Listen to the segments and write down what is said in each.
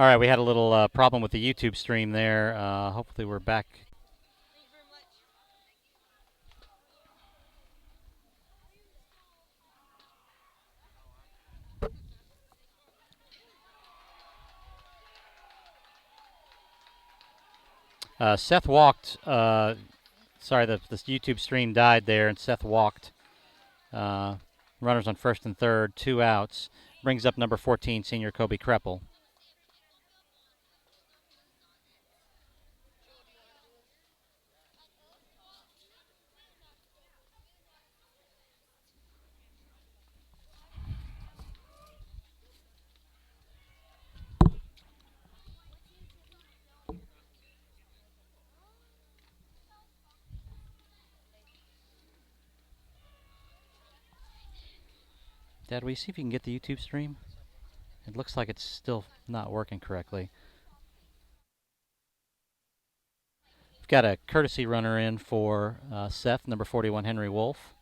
All right, we had a little problem with the YouTube stream there. Hopefully we're back. Seth walked. Sorry, this YouTube stream died there, and Seth walked. Runners on first and third, 2 outs. Brings up number 14, senior Kobe Kreppel. Dad, will you see if you can get the YouTube stream? It looks like it's still not working correctly. We've got a courtesy runner in for Seth, number 41, Henry Wolf.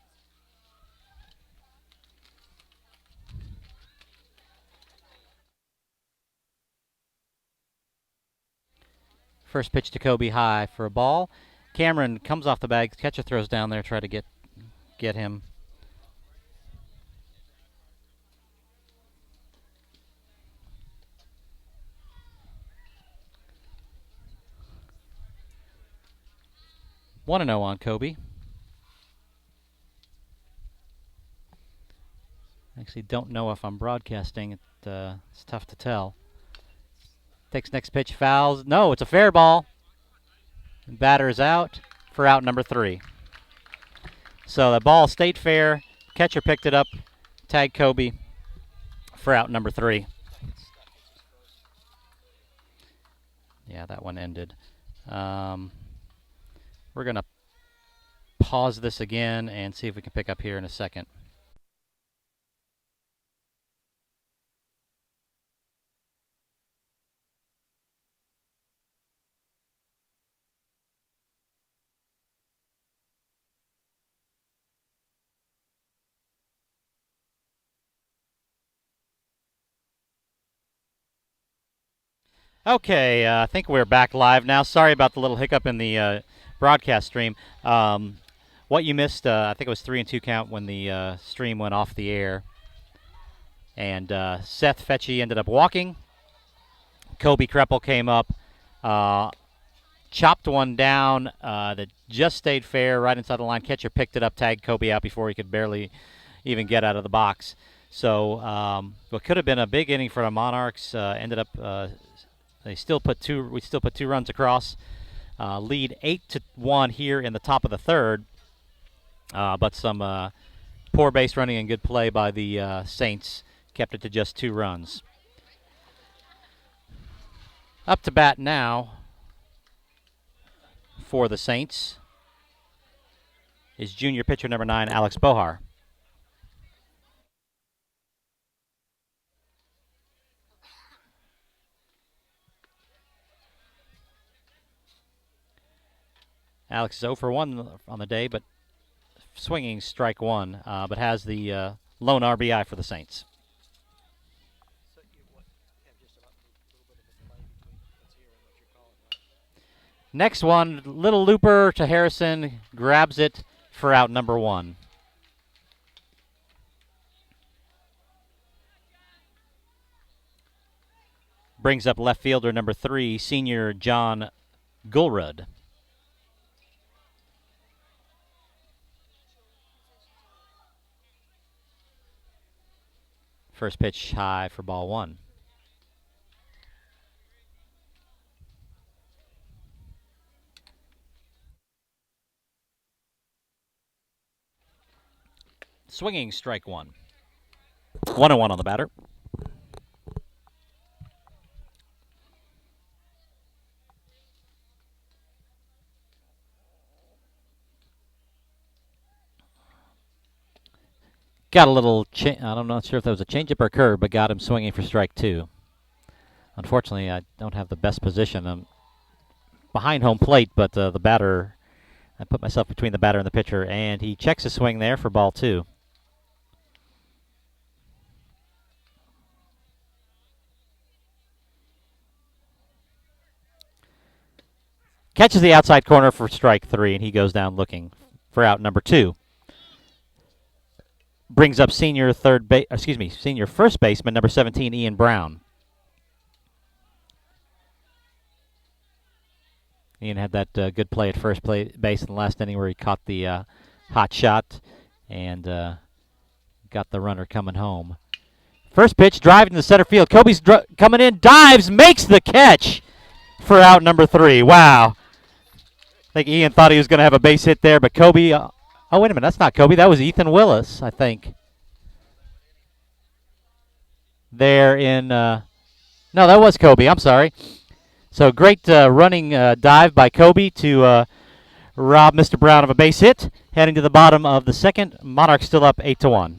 First pitch to Kobe high for a ball. Cameron comes off the bag. Catcher throws down there, try to get him. One and 0 on Kobe. Actually, don't know if I'm broadcasting. It's tough to tell. Takes next pitch, fouls. No, it's a fair ball. Batter is out for out number 3. So the ball stayed fair. Catcher picked it up, tagged Kobe for out number 3. Yeah, that one ended. We're going to pause this again and see if we can pick up here in a second. Okay, I think we're back live now. Sorry about the little hiccup in the broadcast stream. What you missed, I think it was 3 and 2 count when the stream went off the air. And Seth Fetchy ended up walking. Kobe Kreppel came up, chopped one down that just stayed fair right inside the line. Catcher picked it up, tagged Kobe out before he could barely even get out of the box. So what could have been a big inning for the Monarchs ended up. We still put 2 runs across. Lead 8-1 here in the top of the third. But some poor base running and good play by the Saints kept it to just 2 runs. Up to bat now for the Saints is junior pitcher number 9, Alex Bohar. Alex is 0 for 1 on the day, but swinging strike 1, but has the lone RBI for the Saints. Next one, little looper to Harrison, grabs it for out number 1. Brings up left fielder number 3, senior John Gulrud. First pitch high for ball 1. Swinging strike 1. 1-1 on the batter. Got a little, I'm not sure if that was a changeup or curve, but got him swinging for strike 2. Unfortunately, I don't have the best position. I'm behind home plate, but the batter, I put myself between the batter and the pitcher, and he checks his swing there for ball 2. Catches the outside corner for strike 3, and he goes down looking for out number 2. Brings up senior first baseman number 17, Ian Brown. Ian had that good play at first base in the last inning where he caught the hot shot and got the runner coming home. First pitch, driving to center field. Kobe's coming in, dives, makes the catch for out number 3. Wow. I think Ian thought he was going to have a base hit there, but Kobe. Oh, wait a minute. That's not Kobe. That was Ethan Willis, I think. There in. No, that was Kobe. I'm sorry. So great running dive by Kobe to rob Mr. Brown of a base hit. Heading to the bottom of the second. Monarchs still up 8-1.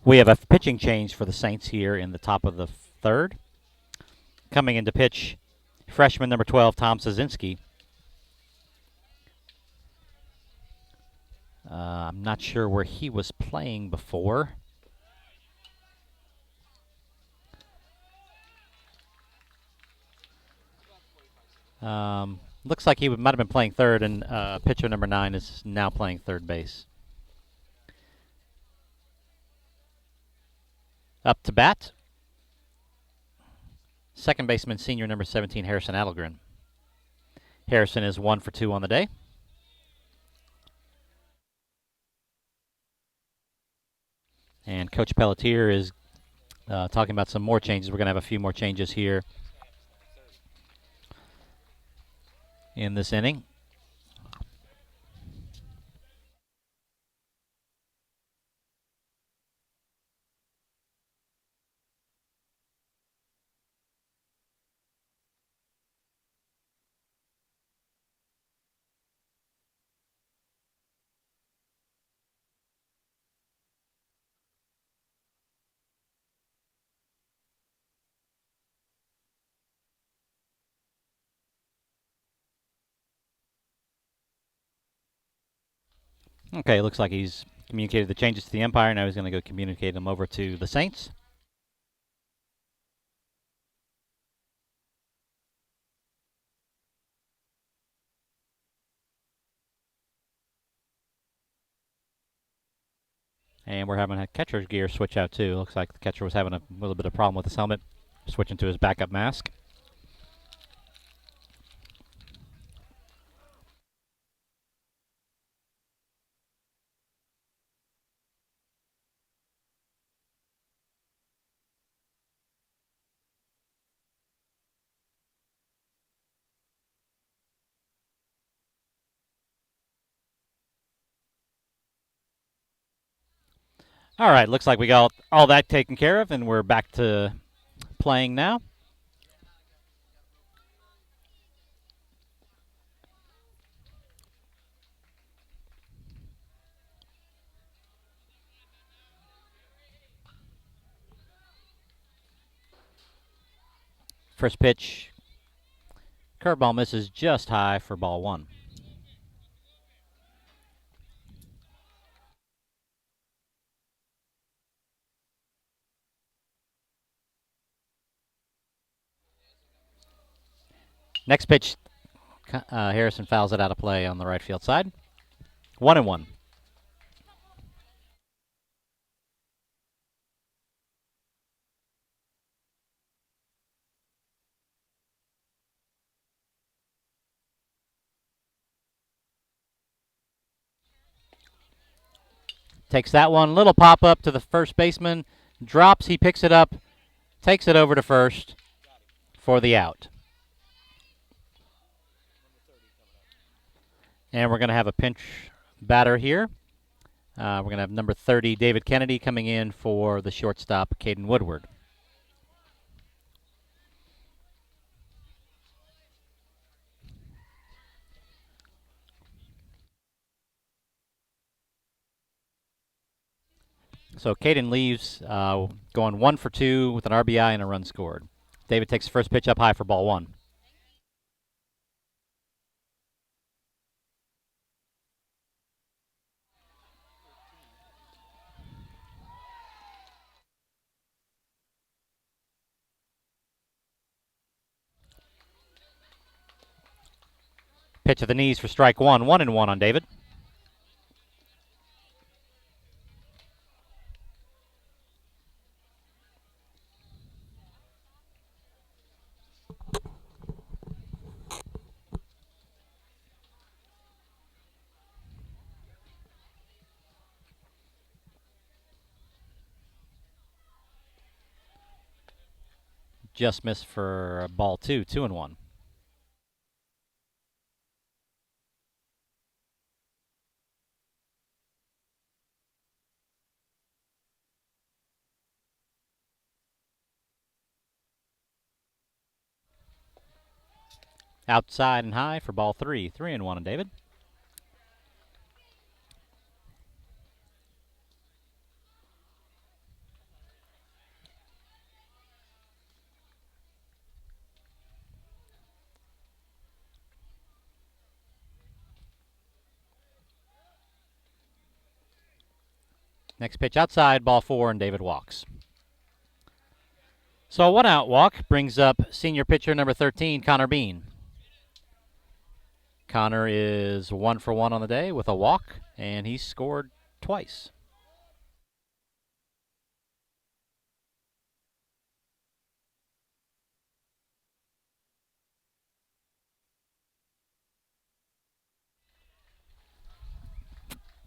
We have a pitching change for the Saints here in the top of the third. Coming into pitch, freshman number 12, Tom Sosinski. I'm not sure where he was playing before. Looks like he might have been playing third, and pitcher number 9 is now playing third base. Up to bat, second baseman, senior number 17, Harrison Adelgren. Harrison is 1 for 2 on the day. And Coach Pelletier is talking about some more changes. We're going to have a few more changes here in this inning. Okay, it looks like he's communicated the changes to the umpire. Now he's going to go communicate them over to the Saints. And we're having a catcher's gear switch out too. Looks like the catcher was having a little bit of problem with his helmet. Switching to his backup mask. All right, looks like we got all that taken care of, and we're back to playing now. First pitch, curveball misses just high for ball one. Next pitch, Harrison fouls it out of play on the right field side. 1-1. Takes that one, little pop up to the first baseman, drops, he picks it up, takes it over to first for the out. And we're going to have a pinch batter here. We're going to have number 30, David Kennedy, coming in for the shortstop, Caden Woodward. So Caden leaves going 1 for 2 with an RBI and a run scored. David takes the first pitch up high for ball one. Pitch of the knees for strike one. 1-1 on David. Just missed for ball two. 2-1. Outside and high for ball three. 3-1 on David. Next pitch outside, ball four, and David walks. So a 1-out walk brings up senior pitcher number 13, Connor Bean. Connor is 1 for 1 on the day with a walk, and he's scored twice.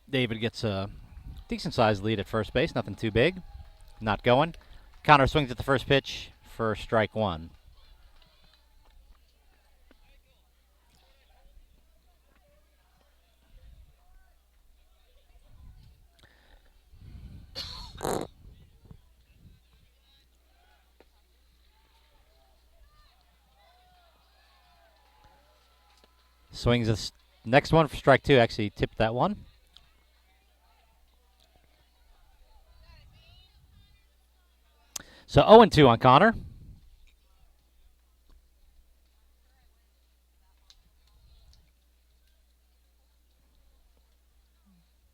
David gets a decent-sized lead at first base, nothing too big. Not going. Connor swings at the first pitch for strike one. Swings this next one for strike two. Actually tipped that one. So 0-2 on Connor.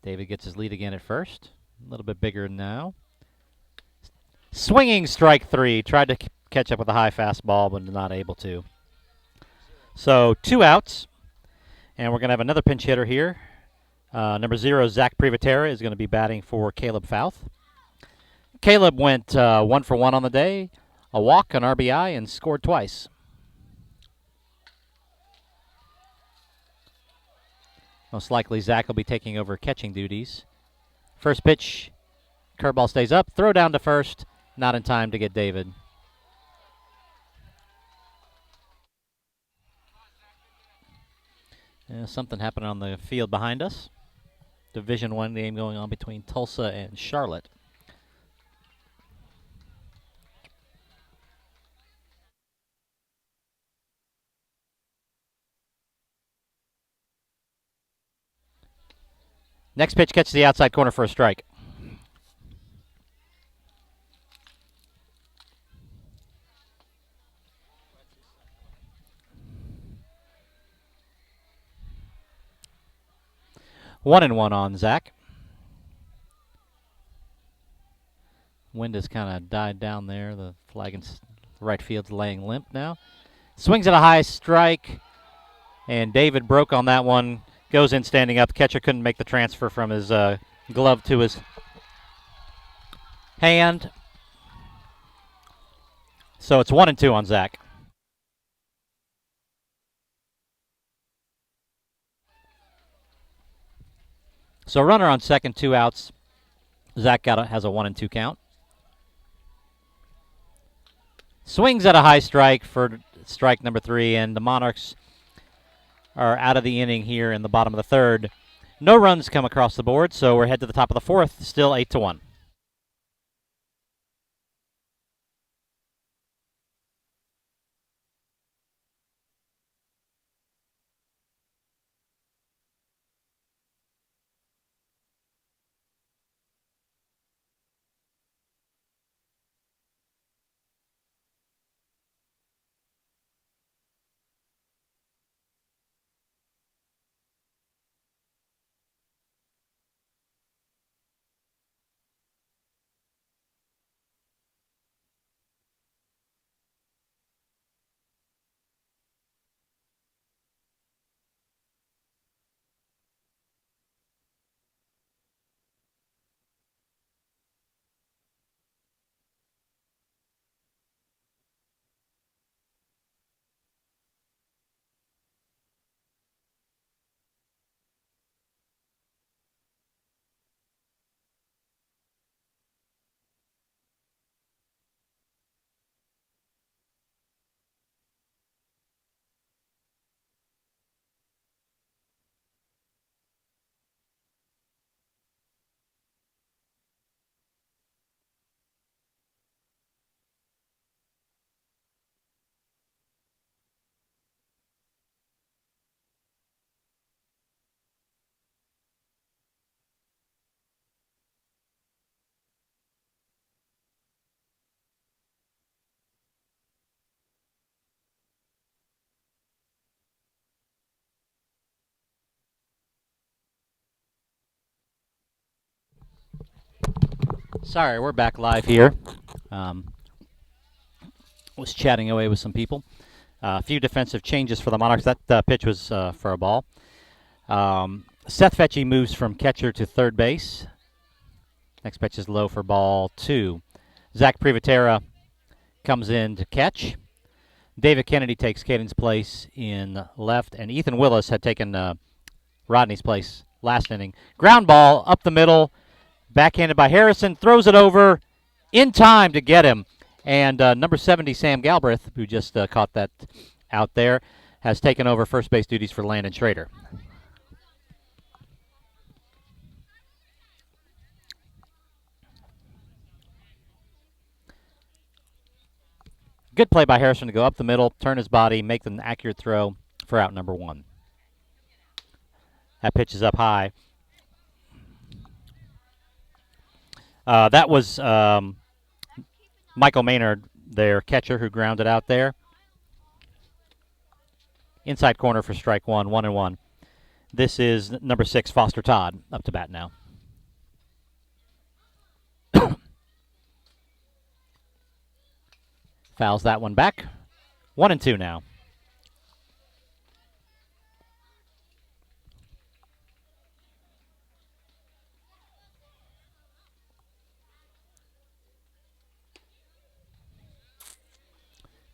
David gets his lead again at first. A little bit bigger now. Swinging strike three. Tried to catch up with a high fastball, but not able to. So 2 outs. And we're going to have another pinch hitter here. Number 0, Zach Privatera, is going to be batting for Caleb Fouth. Caleb went 1 for 1 on the day, a walk, an RBI, and scored twice. Most likely Zach will be taking over catching duties. First pitch, curveball stays up, throw down to first, not in time to get David. Something happened on the field behind us. Division I game going on between Tulsa and Charlotte. Next pitch catches the outside corner for a strike. One and one on Zach. Wind has kind of died down there. The flag in right field's laying limp now. Swings at a high strike, and David broke on that one. Goes in standing up. The catcher couldn't make the transfer from his glove to his hand. So it's 1 and 2 on Zach. So runner on second, 2 outs. Zach has a 1 and 2 count. Swings at a high strike for strike number 3, and the Monarchs are out of the inning here in the bottom of the third. No runs come across the board, so we're head to the top of the fourth, still 8-1. Sorry, we're back live here. Was chatting away with some people. A few defensive changes for the Monarchs. That pitch was for a ball. Seth Fetchy moves from catcher to third base. Next pitch is low for ball 2. Zach Privatera comes in to catch. David Kennedy takes Caden's place in left, and Ethan Willis had taken Rodney's place last inning. Ground ball up the middle, backhanded by Harrison, throws it over in time to get him. And number 70, Sam Galbraith, who just caught that out there, has taken over first base duties for Landon Schrader. Good play by Harrison to go up the middle, turn his body, make an accurate throw for out number 1. That pitch is up high. That was Michael Maynard, their catcher, who grounded out there. Inside corner for strike 1, 1-1. This is number 6, Foster Todd, up to bat now. Fouls that one back. 1-2 now.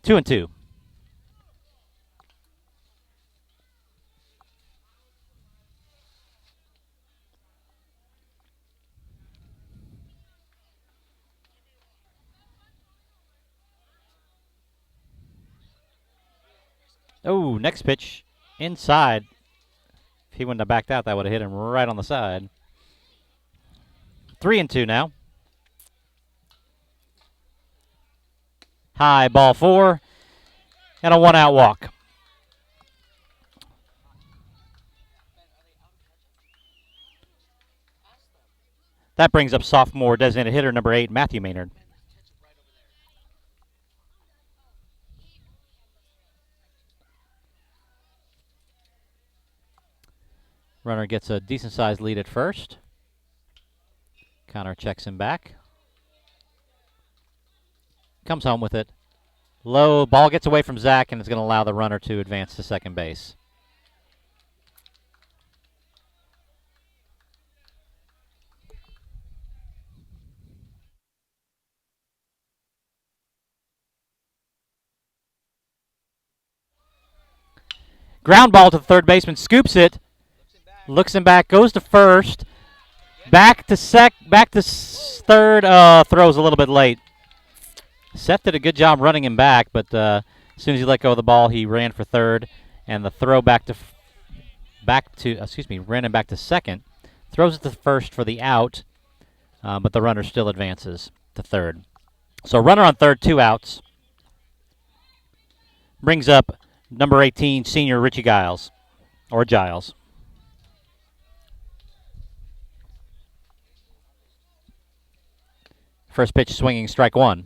2-2. Oh, next pitch inside. If he wouldn't have backed out, that would have hit him right on the side. 3-2 now. High ball 4 and a 1-out walk. That brings up sophomore designated hitter number 8, Matthew Maynard. Runner gets a decent-sized lead at first. Connor checks him back. Comes home with it. Low ball gets away from Zach, and it's going to allow the runner to advance to second base. Ground ball to the third baseman, scoops it, looks him back, goes to first, back to third, throws a little bit late. Seth did a good job running him back, but as soon as he let go of the ball, he ran for third, and the throw ran him back to second, throws it to first for the out, but the runner still advances to third. So runner on third, 2 outs. Brings up number 18, senior Richie Giles. First pitch swinging, strike 1.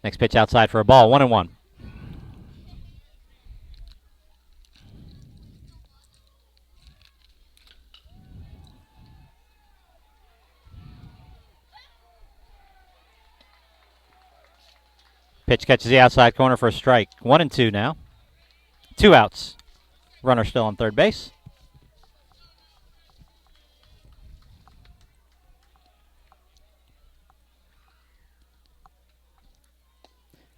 Next pitch outside for a ball, 1-1. Pitch catches the outside corner for a strike. 1-2 now. 2 outs. Runner still on third base.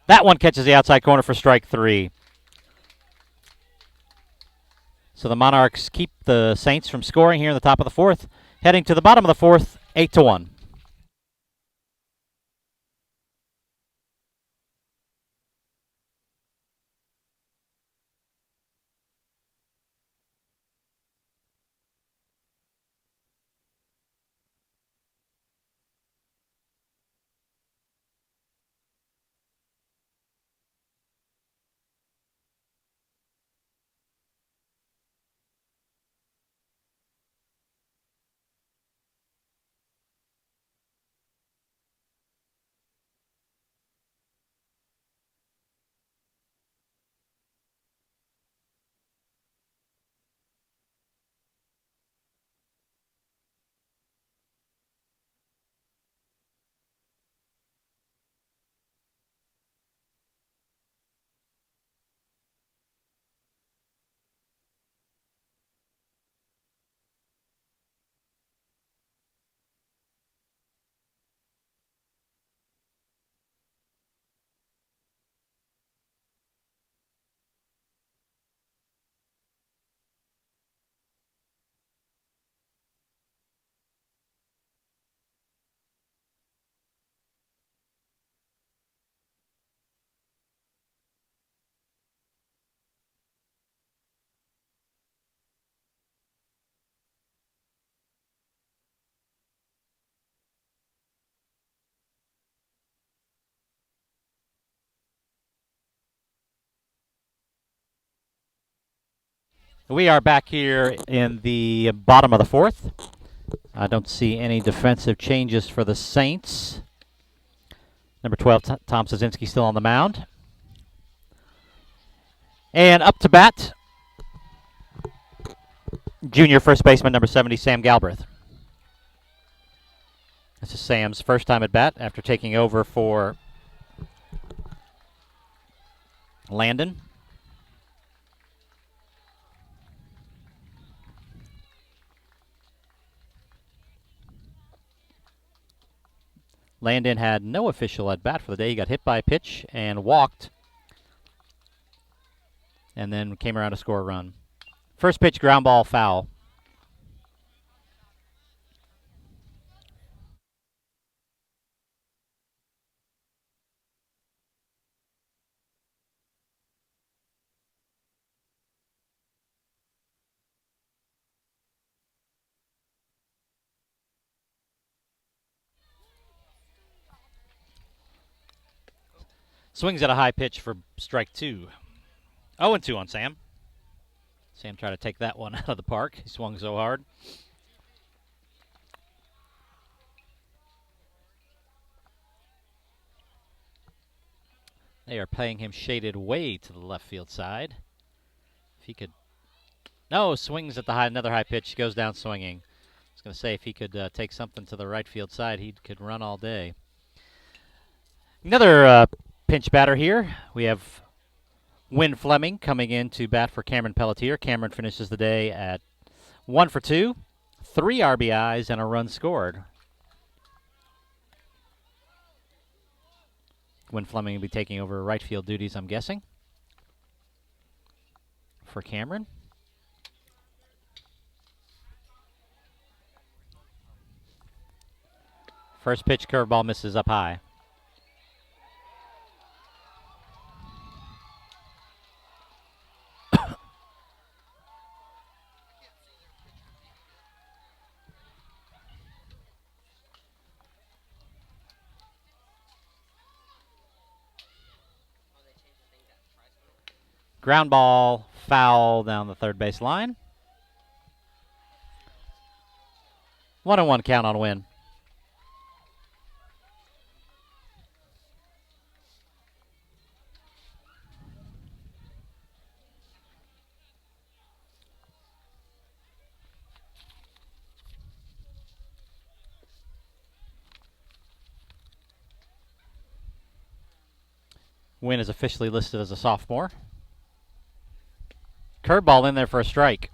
That one catches the outside corner for strike 3. So the Monarchs keep the Saints from scoring here in the top of the 4th. Heading to the bottom of the 4th, 8-1. We are back here in the bottom of the 4th. I don't see any defensive changes for the Saints. Number 12, Tom Sosinski, still on the mound. And up to bat, junior first baseman, number 70, Sam Galbraith. This is Sam's first time at bat after taking over for Landon. Landon had no official at bat for the day. He got hit by a pitch and walked, and then came around to score a run. First pitch, ground ball, foul. Swings at a high pitch for strike 2. 0-2 on Sam. Sam tried to take that one out of the park. He swung so hard. They are playing him shaded way to the left field side. If he could... No, swings at the another high pitch. Goes down swinging. I was going to say, if he could take something to the right field side, he could run all day. Another pinch batter here. We have Win Fleming coming in to bat for Cameron Pelletier. Cameron finishes the day at 1 for 2, 3 RBIs, and a run scored. Win Fleming will be taking over right field duties, I'm guessing, for Cameron. First pitch, curveball, misses up high. Ground ball, foul down the third base line. 1-1 count on Win. Win is officially listed as a sophomore. Curveball in there for a strike.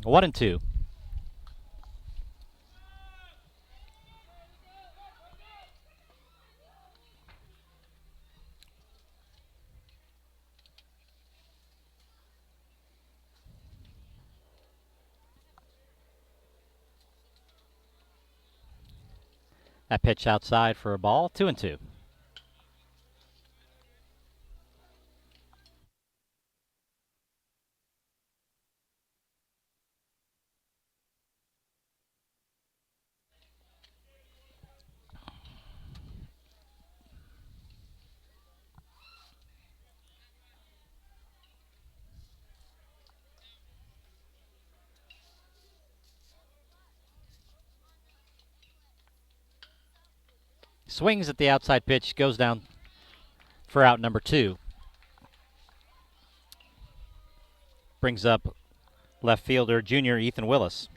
1-2. That pitch outside for a ball. 2-2. Swings at the outside pitch, goes down for out number 2. Brings up left fielder junior Ethan Willis.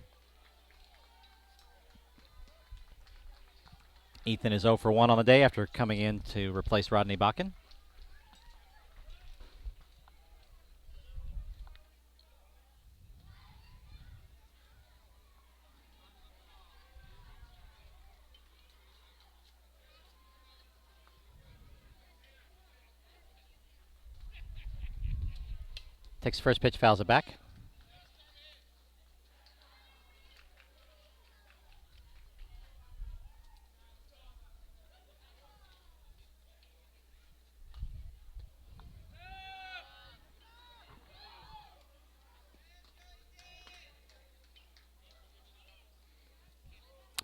Ethan is 0 for 1 on the day after coming in to replace Rodney Bakken. Takes first pitch, fouls it back.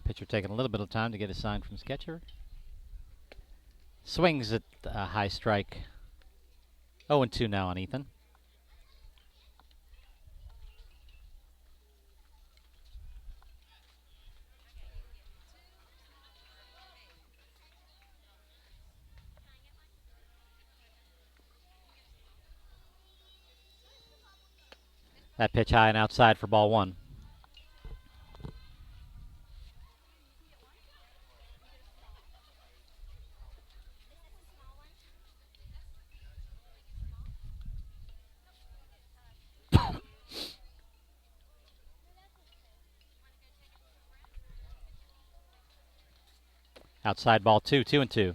Pitcher taking a little bit of time to get a sign from his catcher. Swings at a high strike. 0-2 now on Ethan. That pitch high and outside for ball 1. Outside ball 2, 2-2.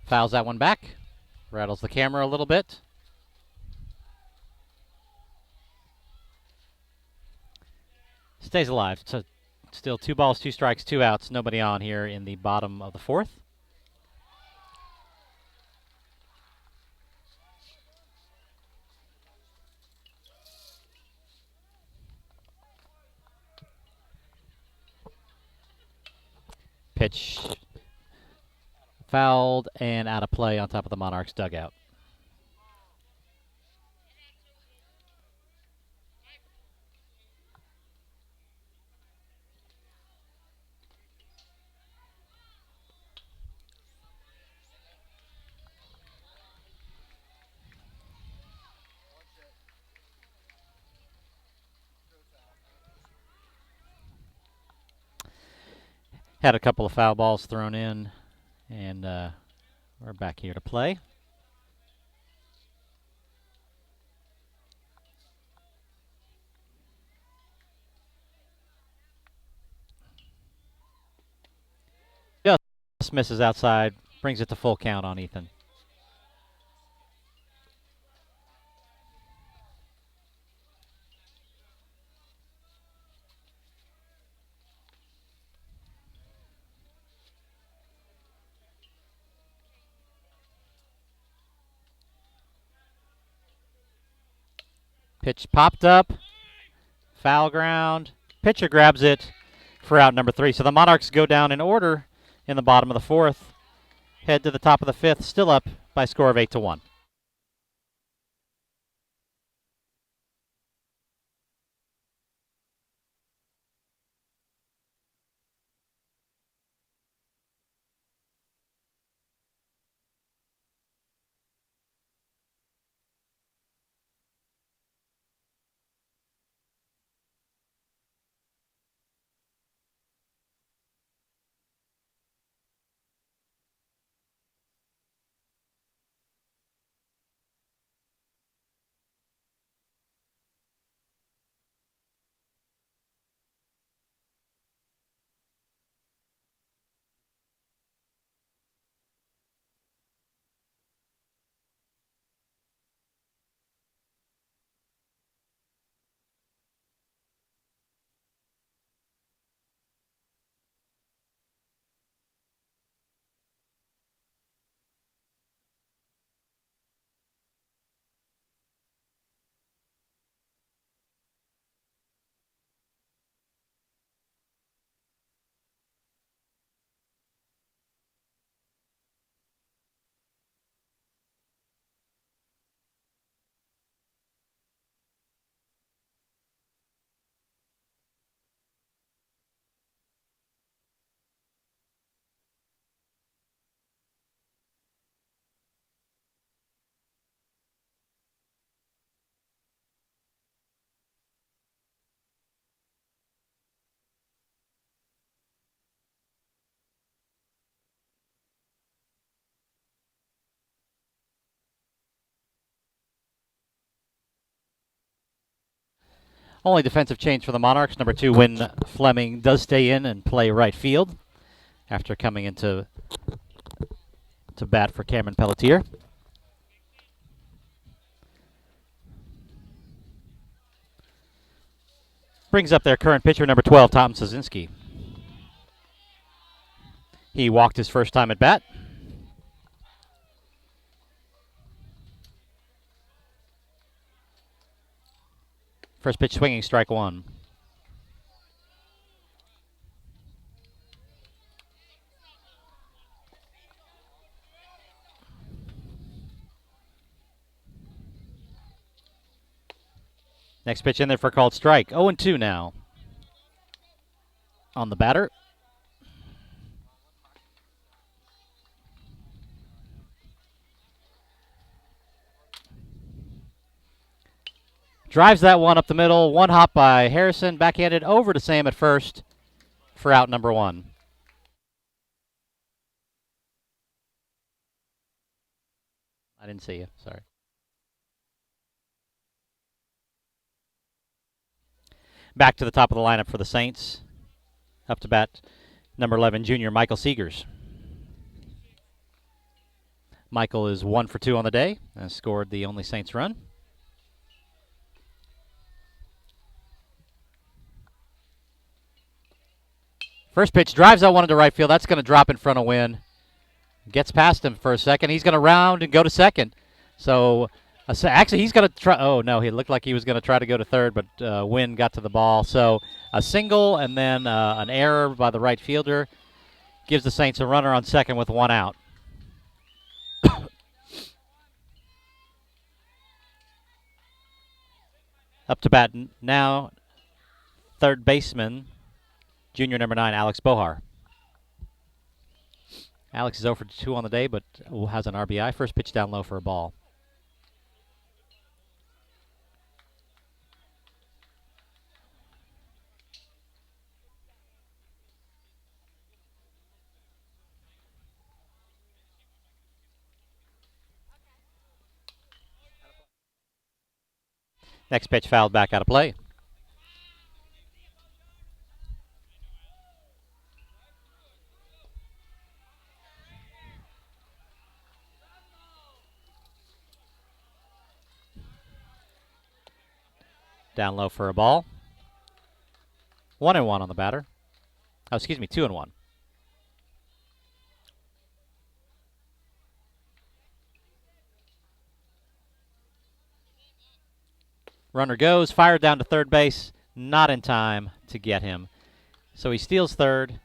Fouls that one back. Rattles the camera a little bit. Stays alive. So still 2 balls, 2 strikes, 2 outs. Nobody on here in the bottom of the 4th. Pitch fouled and out of play on top of the Monarchs dugout. Had a couple of foul balls thrown in, and we're back here to play. Just misses outside, brings it to full count on Ethan. Pitch popped up, foul ground. Pitcher grabs it for out number 3. So the Monarchs go down in order in the bottom of the 4th. Head to the top of the 5th, still up by a score of 8-1. Only defensive change for the Monarchs. Number 2, Win Fleming does stay in and play right field after coming into bat for Cameron Pelletier. Brings up their current pitcher, number 12, Tom Sosinski. He walked his first time at bat. First pitch swinging, strike 1. Next pitch in there for a called strike. 0-2 now on the batter. Drives that one up the middle. One hop by Harrison. Backhanded over to Sam at first for out number one. I didn't see you. Sorry. Back to the top of the lineup for the Saints. Up to bat, number 11, junior Michael Seegers. Michael is 1 for 2 on the day and scored the only Saints run. First pitch drives that one into right field. That's going to drop in front of Wynn. Gets past him for a second. He's going to round and go to second. So actually, he's going to try. Oh, no, he looked like he was going to try to go to third, but Wynn got to the ball. So a single and then an error by the right fielder gives the Saints a runner on second with one out. Up to bat now, third baseman, junior number 9, Alex Bohar. Alex is 0 for 2 on the day, but has an RBI. First pitch down low for a ball. Next pitch fouled back out of play. Down low for a ball. 1-1 on the batter. Oh, excuse me, 2-1. Runner goes, fired down to third base, not in time to get him. So he steals third.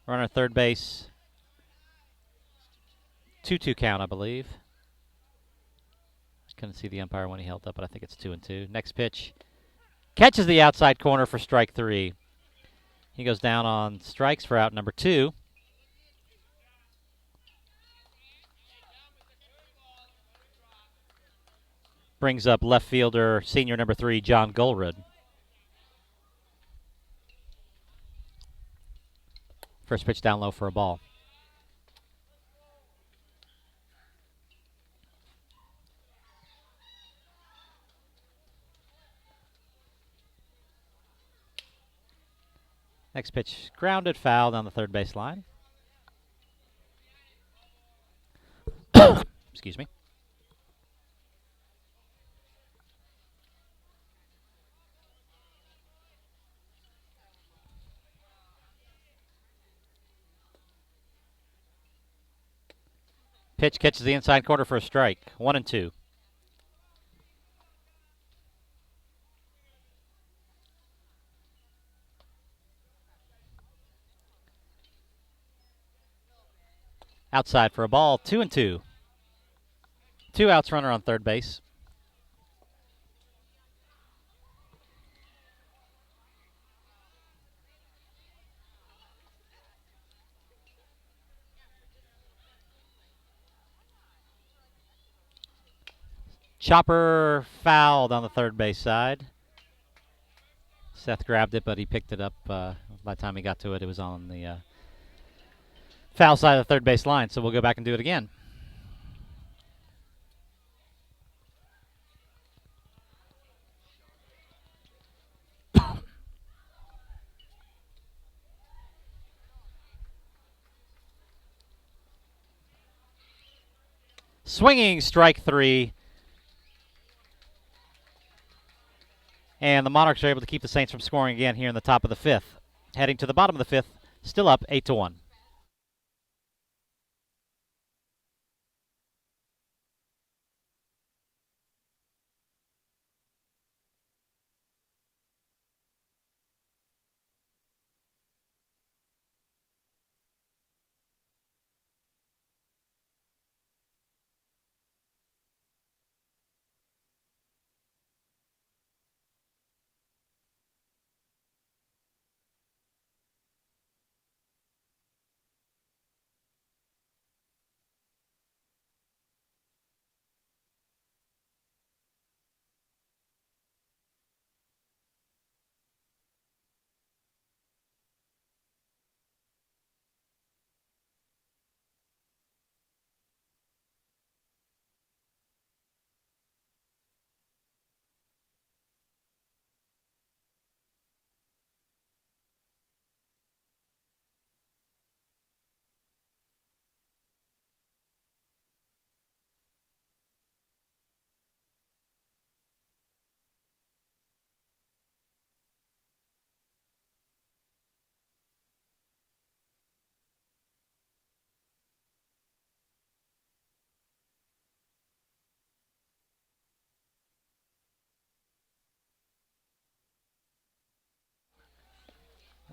Runner at third base. 2-2 count, I believe. Couldn't see the umpire when he held up, but I think it's 2-2. Next pitch. Catches the outside corner for strike 3. He goes down on strikes for out number 2. Brings up left fielder, senior number 3, John Golrud. First pitch down low for a ball. Next pitch grounded, foul down the third base line. Excuse me. Pitch catches the inside corner for a strike. 1-2. Outside for a ball. 2-2. 2 outs, runner on third base. Chopper fouled on the third base side. Seth grabbed it, but he picked it up. By the time he got to it, it was on the foul side of the third base line. So we'll go back and do it again. Swinging strike 3. And the Monarchs are able to keep the Saints from scoring again here in the top of the 5th. Heading to the bottom of the 5th, still up 8-1.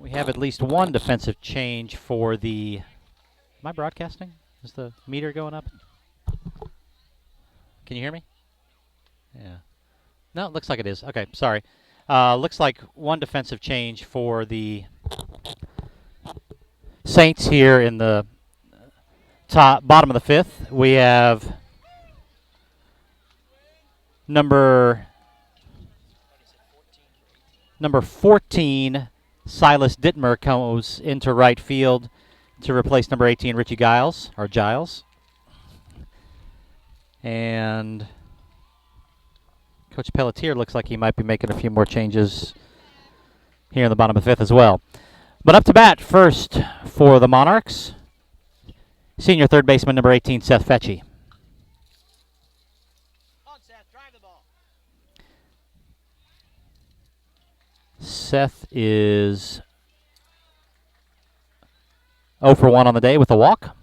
We have at least one defensive change for the... Am I broadcasting? Is the meter going up? Can you hear me? Yeah. No, it looks like it is. Okay, sorry. Looks like one defensive change for the Saints here in the bottom of the fifth. We have number 14, Silas Dittmer, goes into right field to replace number 18, Richie Giles. And Coach Pelletier looks like he might be making a few more changes here in the bottom of the fifth as well. But up to bat first for the Monarchs, senior third baseman number 18, Seth Fetchy. Seth is 0 for 1 on the day with a walk.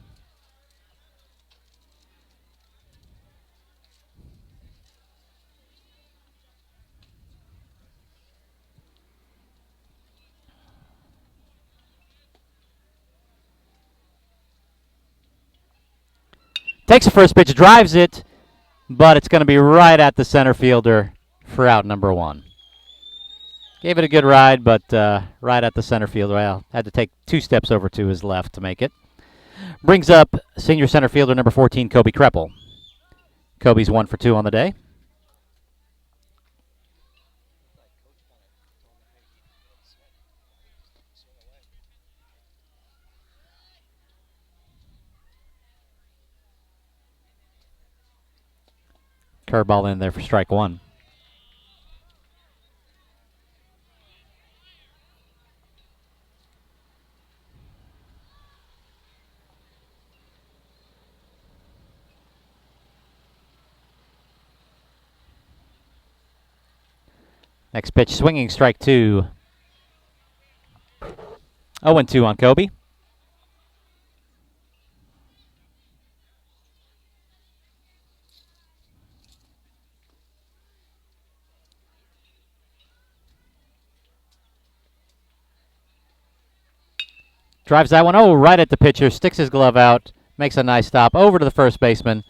Takes the first pitch, drives it, but it's going to be right at the center fielder for out number 1. Gave it a good ride, but right at the center fielder. Well, had to take 2 steps over to his left to make it. Brings up senior center fielder number 14, Kobe Kreppel. Kobe's 1 for 2 on the day. Curveball in there for strike 1. Next pitch, swinging, strike 2. 0-2 on Kobe. Drives that one, right at the pitcher, sticks his glove out, makes a nice stop over to the first baseman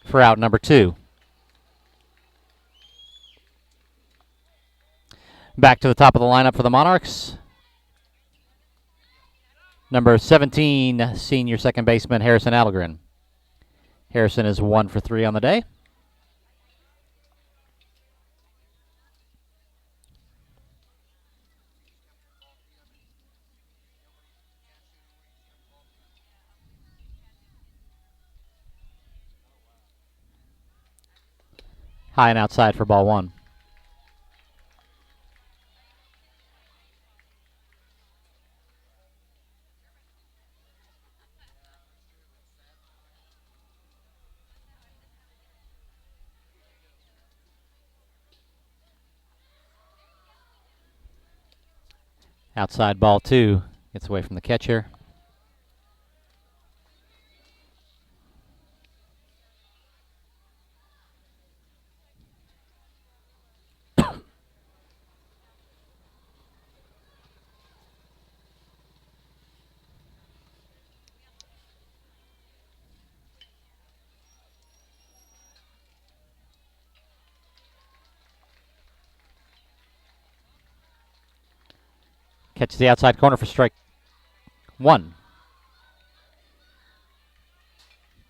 for out number 2. Back to the top of the lineup for the Monarchs. Number 17, senior second baseman Harrison Allegren. Harrison is 1 for 3 on the day. High and outside for ball 1. Outside ball 2. Gets away from the catcher. Catches the outside corner for strike 1.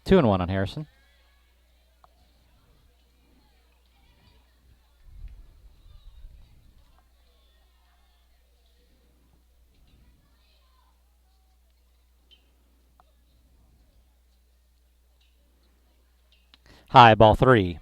2-1 on Harrison. High, ball 3.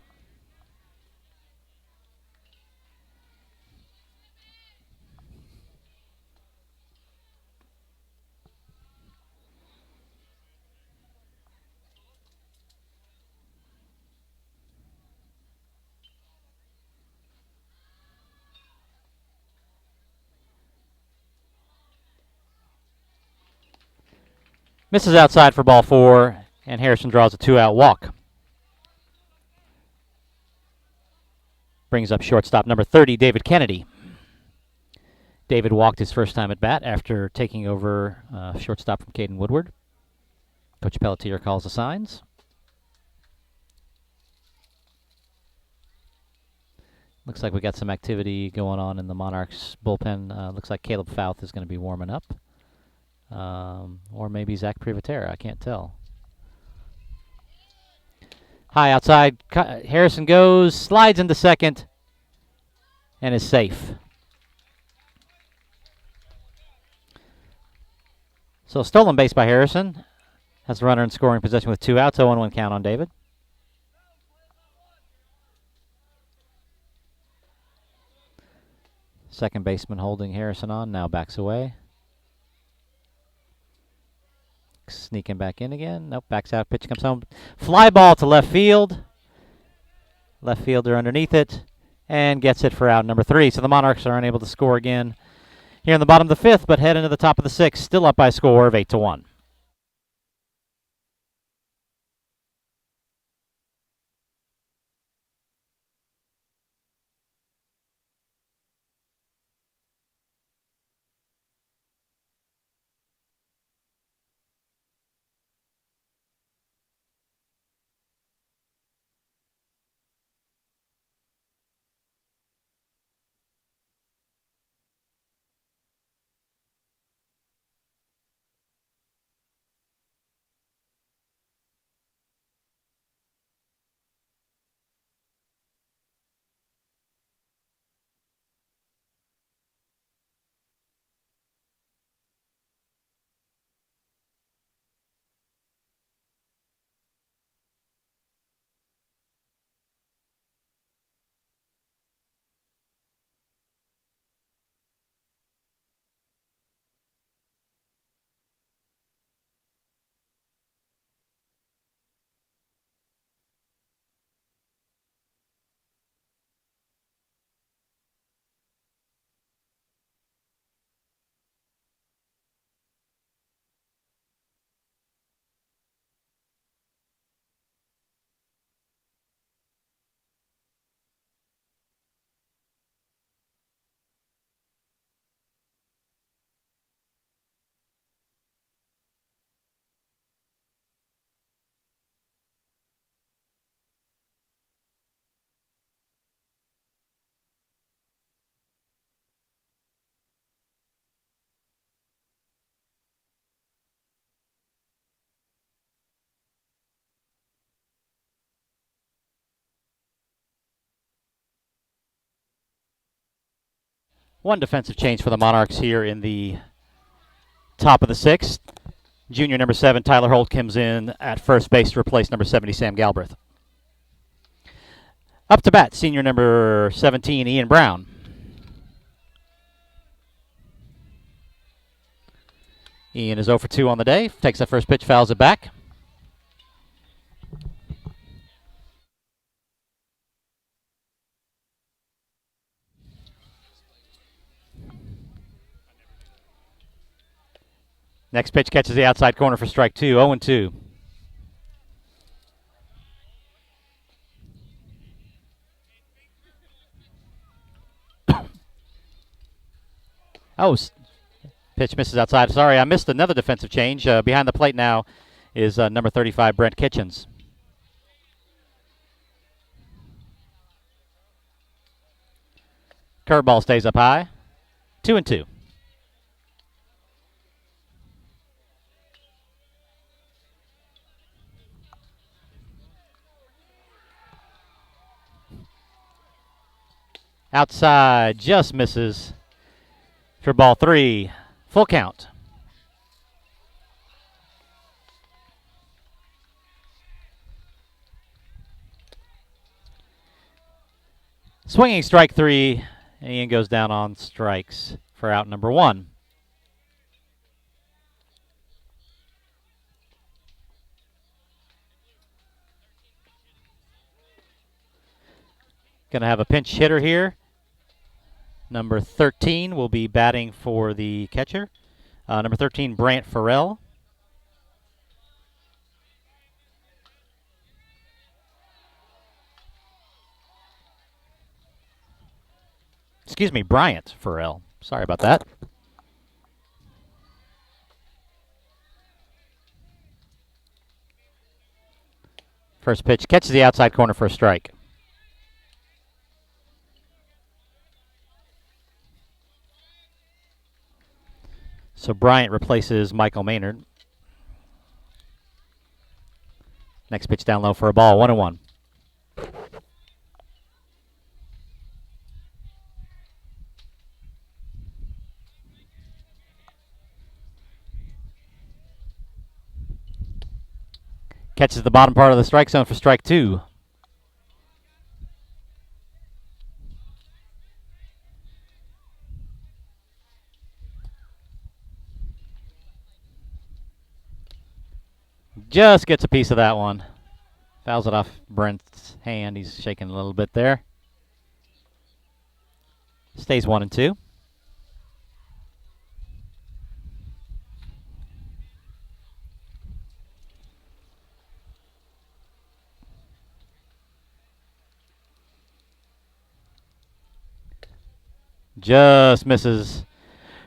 Misses outside for ball 4, and Harrison draws a 2-out walk. Brings up shortstop number 30, David Kennedy. David walked his first time at bat after taking over shortstop from Caden Woodward. Coach Pelletier calls the signs. Looks like we got some activity going on in the Monarchs bullpen. Looks like Caleb Fouth is going to be warming up. Or maybe Zach Privatera. I can't tell. High outside. Harrison goes, slides into second, and is safe. So stolen base by Harrison. Has the runner in scoring position with 2 outs. 0-1 count on David. Second baseman holding Harrison on. Now backs away. Sneaking back in again. Nope, backs out. Pitch comes home. Fly ball to left field. Left fielder underneath it. And gets it for out number 3. So the Monarchs are unable to score again here in the bottom of the 5th, but head into the top of the 6th. Still up by a score of 8-1. One defensive change for the Monarchs here in the top of the 6th. Junior number 7, Tyler Holt, comes in at first base to replace number 70, Sam Galbraith. Up to bat, senior number 17, Ian Brown. Ian is 0 for 2 on the day. Takes that first pitch, fouls it back. Next pitch catches the outside corner for strike 2, 0-2. Oh, pitch misses outside. Sorry, I missed another defensive change. Behind the plate now is number 35, Brent Kitchens. Curveball stays up high. 2-2. Outside, just misses for ball 3. Full count. Swinging strike 3. Ian goes down on strikes for out number 1. Going to have a pinch hitter here. Number 13 will be batting for the catcher. Number 13, Brant Farrell. Excuse me, Bryant Farrell. Sorry about that. First pitch catches the outside corner for a strike. So Bryant replaces Michael Maynard. Next pitch down low for a ball, 1-1. Catches the bottom part of the strike zone for strike 2. Just gets a piece of that one. Fouls it off Brent's hand. He's shaking a little bit there. Stays 1-2. Just misses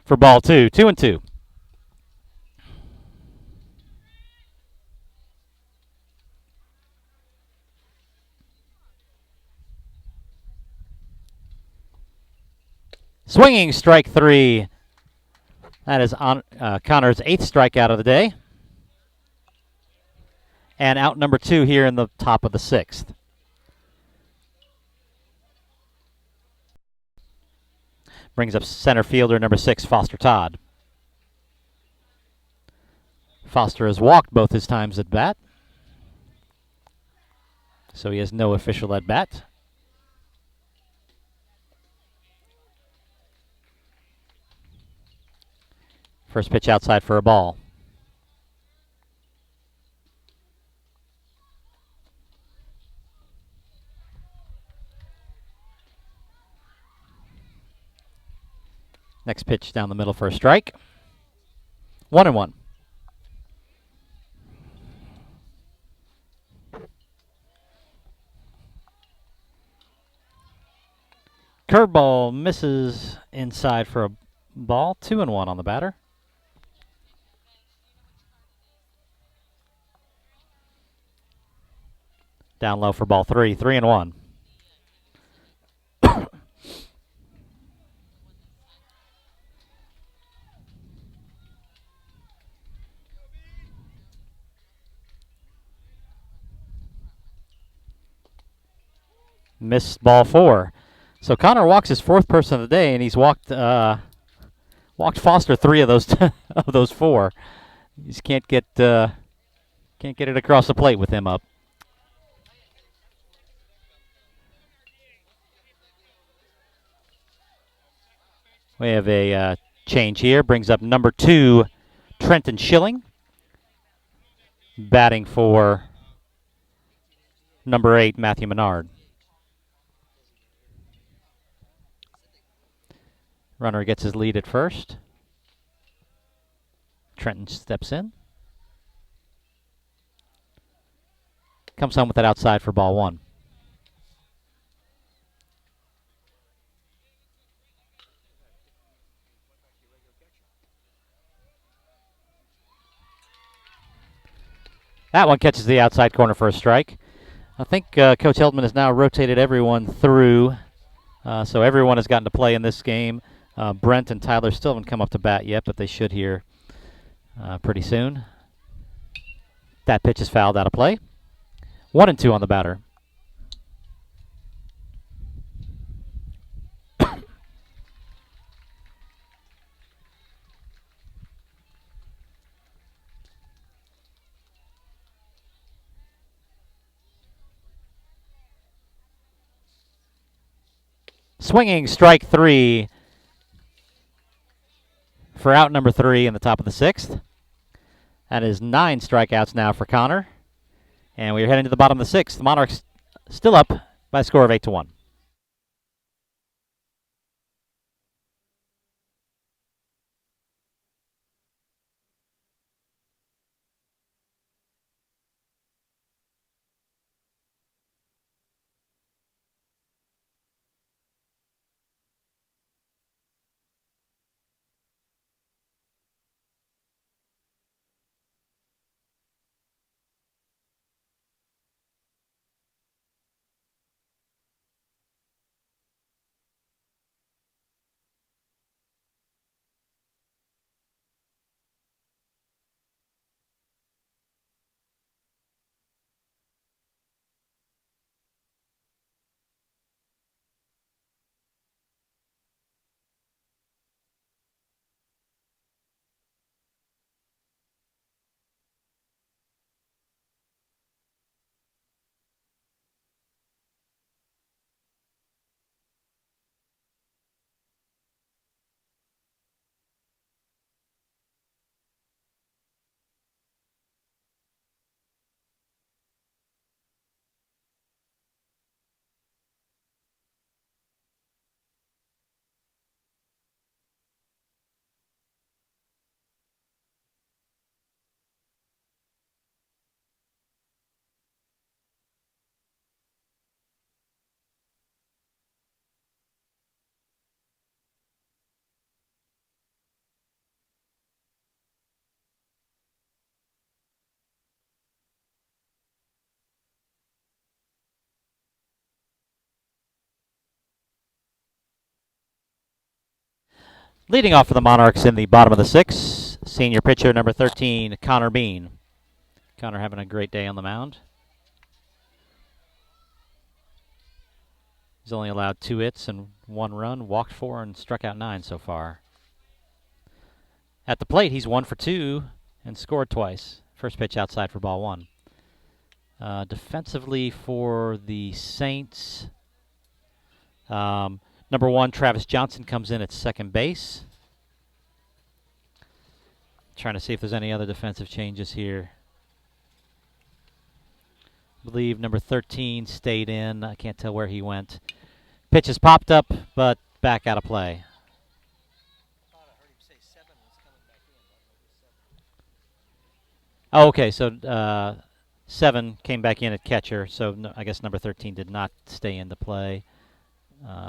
for ball 2. 2-2. Swinging strike 3. That is on Connor's 8th strikeout of the day. And out number 2 here in the top of the 6th. Brings up center fielder number 6, Foster Todd. Foster has walked both his times at bat, so he has no official at bat. First pitch outside for a ball. Next pitch down the middle for a strike. 1-1. Curveball misses inside for a ball. 2-1 on the batter. Down low for ball 3. 3-1. Missed ball 4. So Connor walks his 4th person of the day, and he's walked Foster 3 of those of those 4. You just can't get it across the plate with him up. We have a change here. Brings up number 2, Trenton Schilling, batting for number 8, Matthew Menard. Runner gets his lead at first. Trenton steps in. Comes home with that outside for ball 1. That one catches the outside corner for a strike. I think Coach Heldman has now rotated everyone through, so everyone has gotten to play in this game. Brent and Tyler still haven't come up to bat yet, but they should here pretty soon. That pitch is fouled out of play. 1-2 on the batter. Swinging strike 3 for out number 3 in the top of the 6th. That is 9 strikeouts now for Connor. And we're heading to the bottom of the 6th. The Monarchs still up by a score of 8-1. Leading off for the Monarchs in the bottom of the sixth, senior pitcher number 13, Connor Bean. Connor having a great day on the mound. He's only allowed 2 hits and 1 run, walked 4, and struck out 9 so far. At the plate, he's 1 for 2 and scored twice. First pitch outside for ball 1. Defensively for the Saints, number 1, Travis Johnson comes in at second base. Trying to see if there's any other defensive changes here. I believe number 13 stayed in. I can't tell where he went. Pitch has popped up, but back out of play. Oh, okay, so 7 came back in at catcher, so I guess number 13 did not stay into play.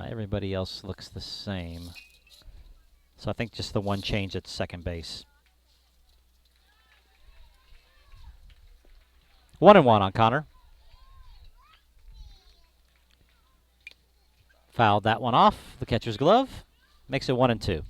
Everybody else looks the same. So I think just the one change at second base. 1-1 on Connor. Fouled that one off. The catcher's glove makes it 1-2.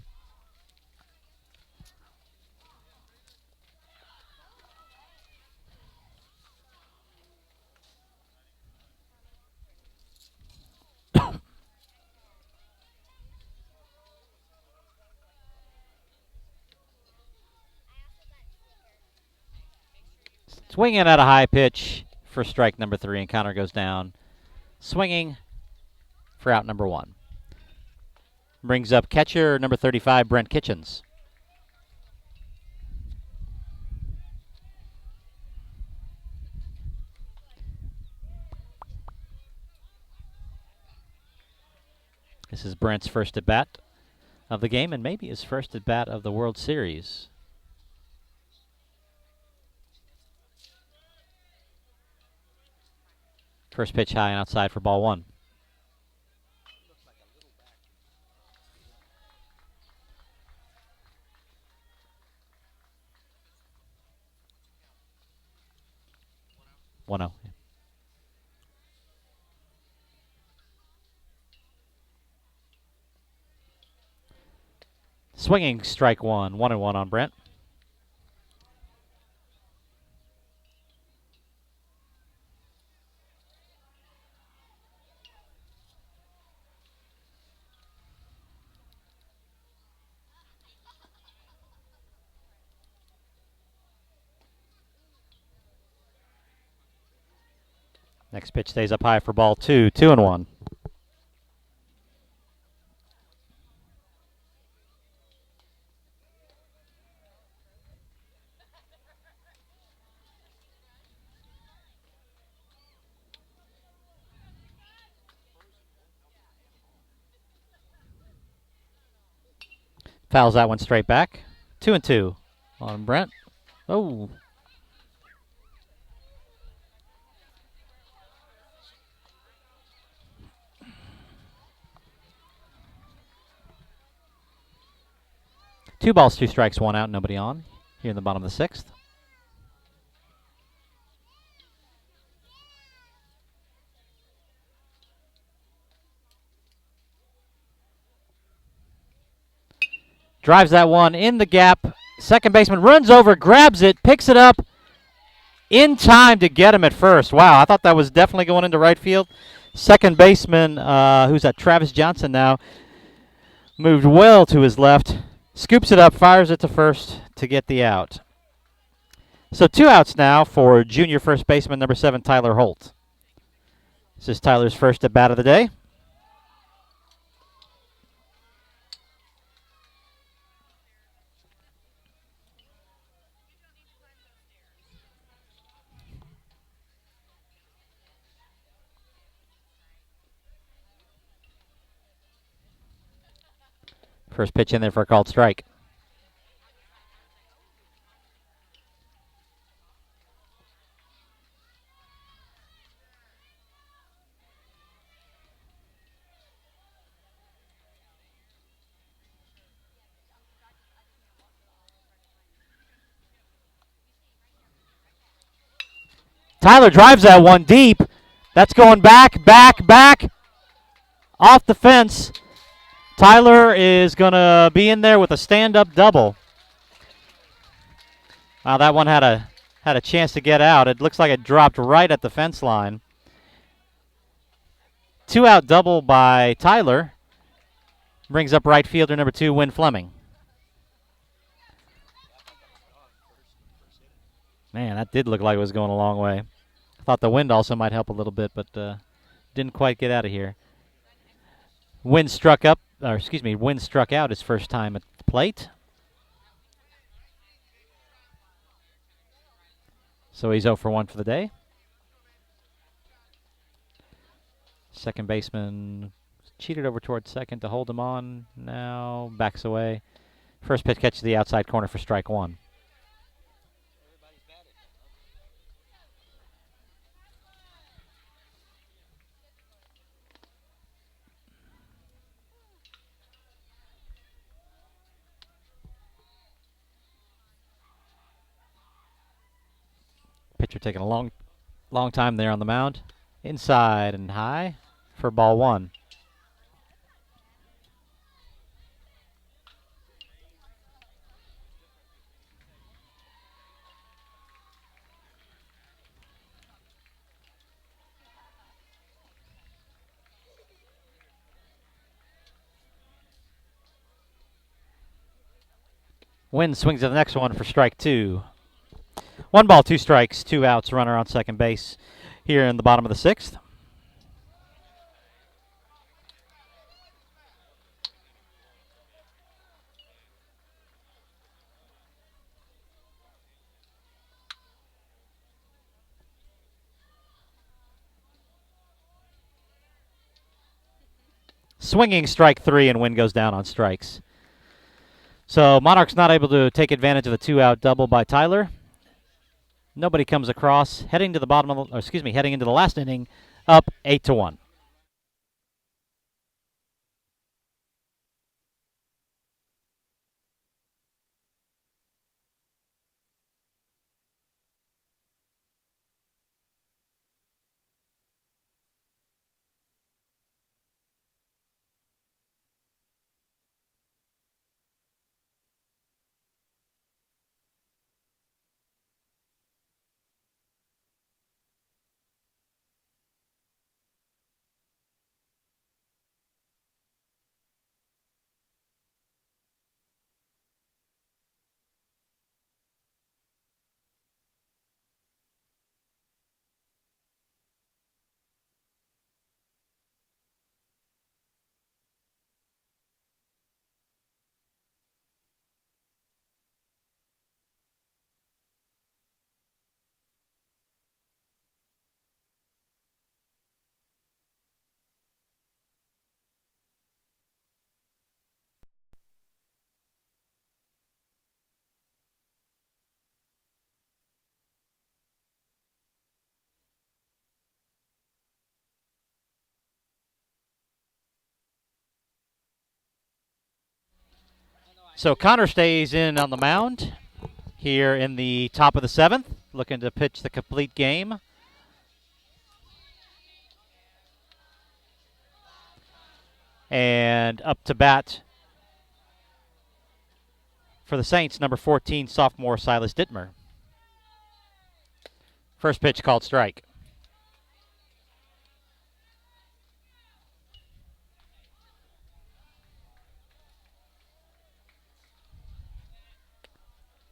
Swinging at a high pitch for strike number 3, and Connor goes down. Swinging for out number 1. Brings up catcher number 35, Brent Kitchens. This is Brent's first at bat of the game, and maybe his first at bat of the World Series. First pitch high and outside for ball 1. One zero. Swinging strike 1. 1-1 on Brent. Next pitch stays up high for ball 2. 2-1. Fouls that one straight back. 2-2 on Brent. Oh. Two balls, 2 strikes, 1 out, nobody on here in the bottom of the 6th. Drives that one in the gap. Second baseman runs over, grabs it, picks it up in time to get him at first. Wow, I thought that was definitely going into right field. Second baseman, who's at Travis Johnson now, moved well to his left. Scoops it up, fires it to first to get the out. So 2 outs now for junior first baseman number 7, Tyler Holt. This is Tyler's first at bat of the day. First pitch in there for a called strike. Tyler drives that one deep. That's going back, back, back. Off the fence. Tyler is going to be in there with a stand-up double. Wow, that one had a chance to get out. It looks like it dropped right at the fence line. 2-out double by Tyler brings up right fielder number 2, Win Fleming. Man, that did look like it was going a long way. I thought the wind also might help a little bit, but didn't quite get out of here. Win struck out his first time at the plate. So he's 0 for 1 for the day. Second baseman cheated over towards second to hold him on. Now backs away. First pitch catch to the outside corner for strike 1. Pitcher taking a long time there on the mound. Inside and high for ball 1. Wynn swings at the next one for strike 2. 1 ball, 2 strikes, 2 outs, runner on second base here in the bottom of the 6th. Swinging strike 3, and Wynn goes down on strikes. So Monarchs not able to take advantage of the 2-out double by Tyler. Nobody comes across. Heading into the last inning, up 8-1. So Connor stays in on the mound here in the top of the 7th, looking to pitch the complete game. And up to bat for the Saints, number 14, sophomore Silas Dittmer. First pitch called strike.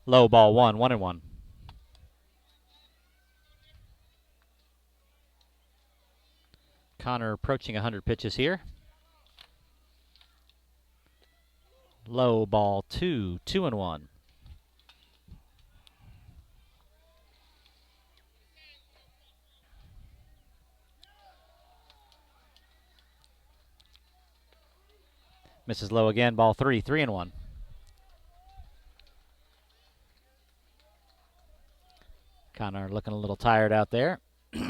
Low ball 1-1. Connor approaching 100 pitches here. Low ball 2-1. Misses low again, ball 3-1. Connor looking a little tired out there. But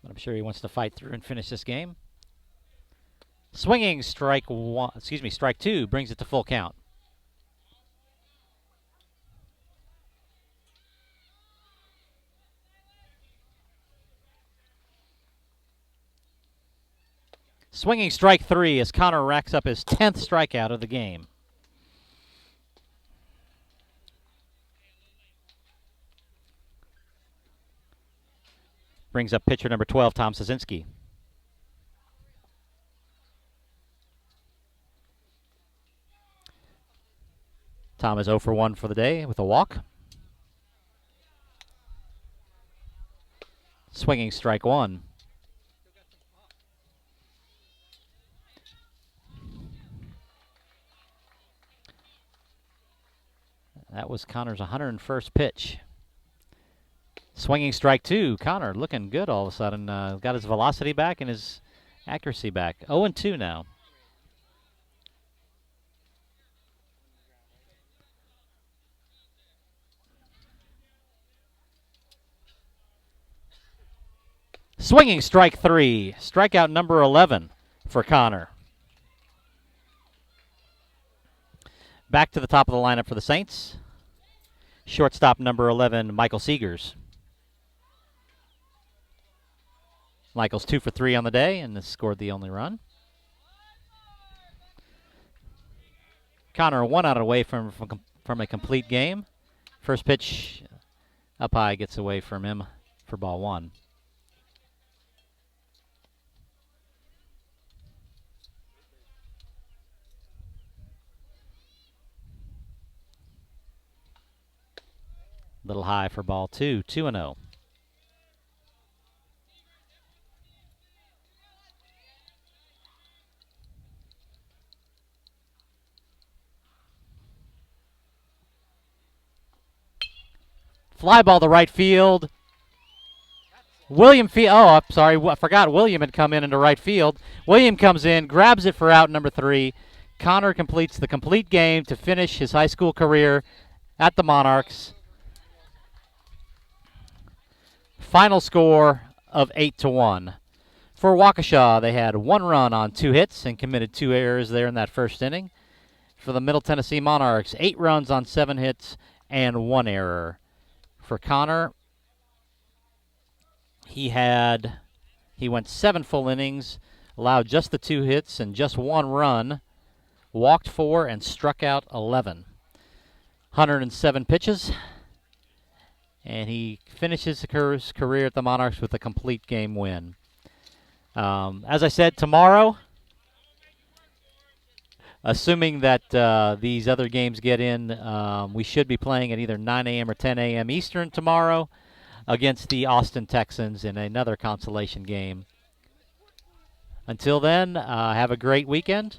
I'm sure he wants to fight through and finish this game. Swinging strike 2 brings it to full count. Swinging strike 3 as Connor racks up his 10th strikeout of the game. Brings up pitcher number 12, Tom Sosinski. Tom is 0 for 1 for the day with a walk. Swinging strike 1. That was Connor's 101st pitch. Swinging strike 2. Connor looking good all of a sudden. Got his velocity back and his accuracy back. 0-2 now. Swinging strike 3. Strikeout number 11 for Connor. Back to the top of the lineup for the Saints. Shortstop number 11, Michael Seegers. Michael's 2 for 3 on the day and has scored the only run. Connor 1 out away from a complete game. First pitch up high gets away from him for ball 1. Little high for ball 2, 2-0. Fly ball to right field. William I forgot William had come in into right field. William comes in, grabs it for out number 3. Connor completes the complete game to finish his high school career at the Monarchs. Final score of 8-1. For Waukesha, they had 1 run on 2 hits and committed 2 errors there in that first inning. For the Middle Tennessee Monarchs, 8 runs on 7 hits and 1 error. For Connor, he went 7 full innings, allowed just the 2 hits and just 1 run, walked 4 and struck out 11. 107 pitches, and he finishes his career at the Monarchs with a complete game win. As I said, tomorrow, assuming that these other games get in, we should be playing at either 9 a.m. or 10 a.m. Eastern tomorrow against the Austin Texans in another consolation game. Until then, have a great weekend.